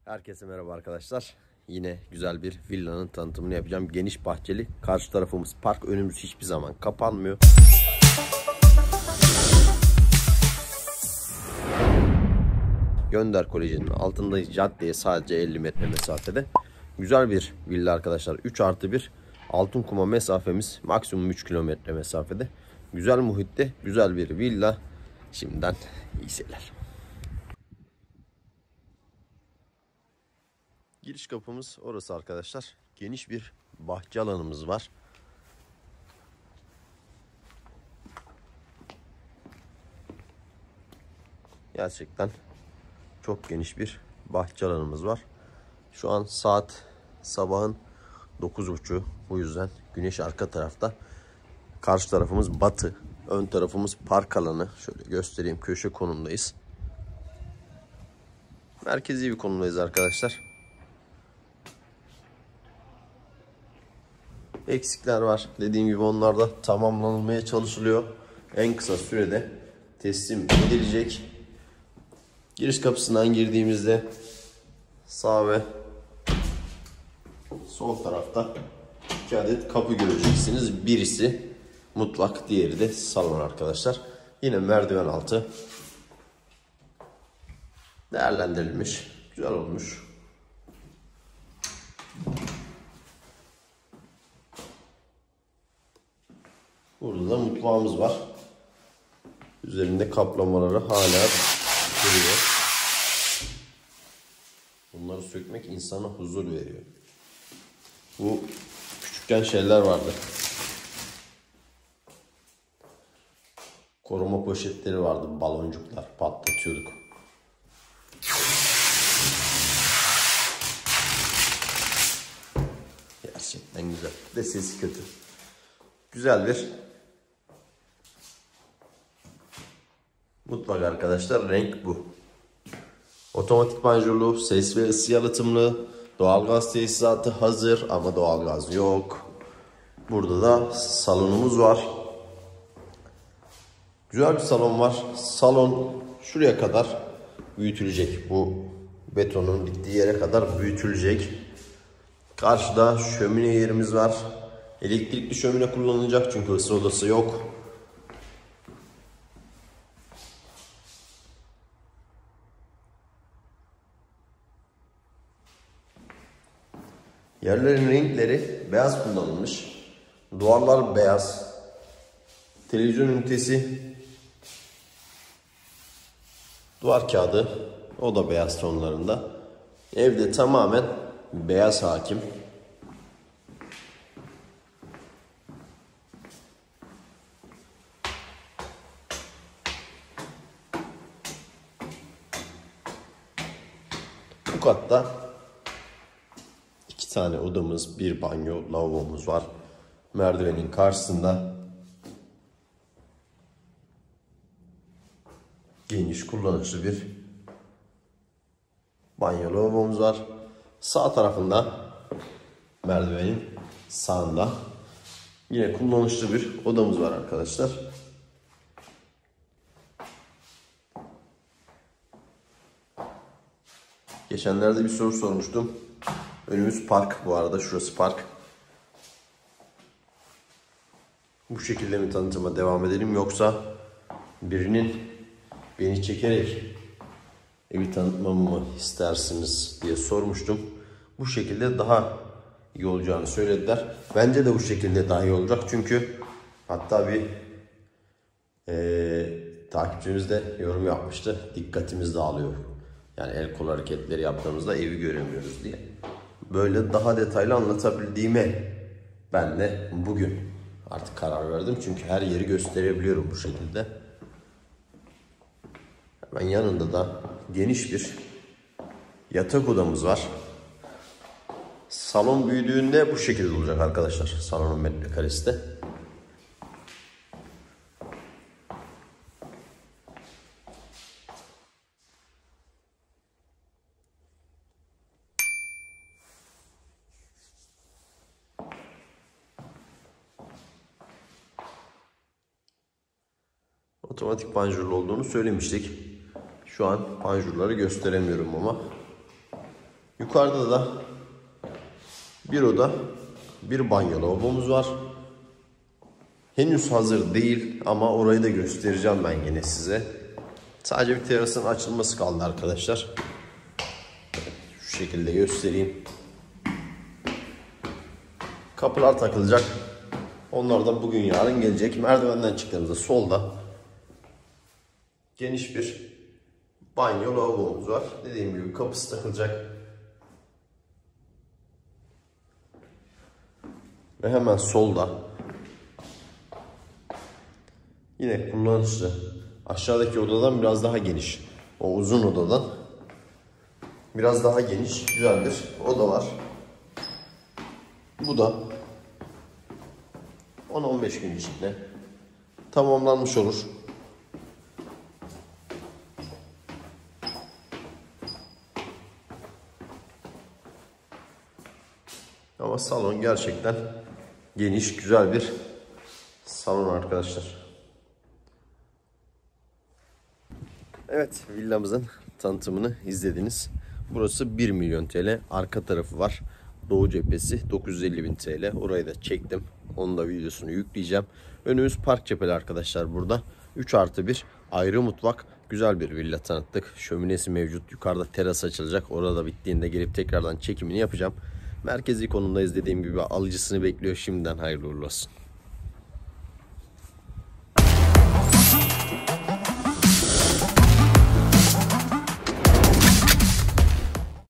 Herkese merhaba arkadaşlar. Yine güzel bir villanın tanıtımını yapacağım. Geniş bahçeli. Karşı tarafımız park. Önümüz hiçbir zaman kapanmıyor. Gönder Koleji'nin altındayız. Caddeye sadece 50 metre mesafede. Güzel bir villa arkadaşlar. 3+1. Altınkuma mesafemiz maksimum 3 kilometre mesafede. Güzel muhitte. Güzel bir villa. Şimdiden iyi seyirler. Giriş kapımız orası arkadaşlar. Geniş bir bahçe alanımız var. Gerçekten çok geniş bir bahçe alanımız var. Şu an saat sabahın 9.30. Bu yüzden güneş arka tarafta. Karşı tarafımız batı. Ön tarafımız park alanı. Şöyle göstereyim. Köşe konumdayız. Merkezi bir konumdayız arkadaşlar. Eksikler var. Dediğim gibi onlar da tamamlanmaya çalışılıyor. En kısa sürede teslim edilecek. Giriş kapısından girdiğimizde sağ ve sol tarafta 2 adet kapı göreceksiniz. Birisi mutfak, diğeri de salon arkadaşlar. Yine merdiven altı değerlendirilmiş. Güzel olmuş. Burada da mutfağımız var. Üzerinde kaplamaları hala duruyor. Bunları sökmek insana huzur veriyor. Bu küçükken şeyler vardı. Koruma poşetleri vardı. Baloncuklar patlatıyorduk. Gerçekten güzel. De sesi kötü. Güzel bir mutfak arkadaşlar. Renk bu. Otomatik panjurlu, ses ve ısı yalıtımlı, doğalgaz tesisatı hazır ama doğalgaz yok. Burada da salonumuz var. Güzel bir salon var. Salon şuraya kadar büyütülecek. Bu betonun bittiği yere kadar büyütülecek. Karşıda şömine yerimiz var. Elektrikli şömine kullanılacak çünkü ısı odası yok. Yerlerin renkleri beyaz kullanılmış. Duvarlar beyaz. Televizyon ünitesi, duvar kağıdı, o da beyaz tonlarında. Evde tamamen beyaz hakim. Bu katta 2 tane odamız, bir banyo, lavabomuz var. Merdivenin karşısında geniş, kullanışlı bir banyo, lavabomuz var. Sağ tarafında, merdivenin sağında yine kullanışlı bir odamız var arkadaşlar. Geçenlerde bir soru sormuştum. Önümüz park bu arada. Şurası park. Bu şekilde mi tanıtıma devam edelim yoksa birinin beni çekerek evi tanıtmamı mı istersiniz diye sormuştum. Bu şekilde daha iyi olacağını söylediler. Bence de bu şekilde daha iyi olacak. Çünkü hatta bir takipçimiz de yorum yapmıştı. Dikkatimiz dağılıyor. Yani el kol hareketleri yaptığımızda evi göremiyoruz diye. Böyle daha detaylı anlatabildiğime ben de bugün artık karar verdim. Çünkü her yeri gösterebiliyorum bu şekilde. Hemen yanında da geniş bir yatak odamız var. Salon büyüdüğünde bu şekilde olacak arkadaşlar. Salonun metrekaresi de. Otomatik panjurlu olduğunu söylemiştik. Şu an panjurları gösteremiyorum ama Yukarıda da bir oda, bir banyo lavabomuz var. Henüz hazır değil ama orayı da göstereceğim ben yine size. Sadece bir terasın açılması kaldı arkadaşlar. Şu şekilde göstereyim. Kapılar takılacak. Onlar da bugün yarın gelecek. Merdivenden çıktığımızda solda geniş bir banyo lavabomuz var. Dediğim gibi kapısı takılacak. Ve hemen solda yine kullanışlı. Aşağıdaki odadan biraz daha geniş. O uzun odadan biraz daha geniş, güzel bir oda var. Bu da 10-15 gün içinde tamamlanmış olur. Ama salon gerçekten geniş, güzel bir salon arkadaşlar. Evet, villamızın tanıtımını izlediniz. Burası 1 milyon TL. Arka tarafı var. Doğu cephesi 950.000 TL. Orayı da çektim. Onun da videosunu yükleyeceğim. Önümüz park cepheli arkadaşlar burada. 3+1 ayrı mutfak. Güzel bir villa tanıttık. Şöminesi mevcut. Yukarıda teras açılacak. Orada bittiğinde gelip tekrardan çekimini yapacağım. Merkezi konumdayız, dediğim gibi alıcısını bekliyor. Şimdiden hayırlı uğurlu olsun.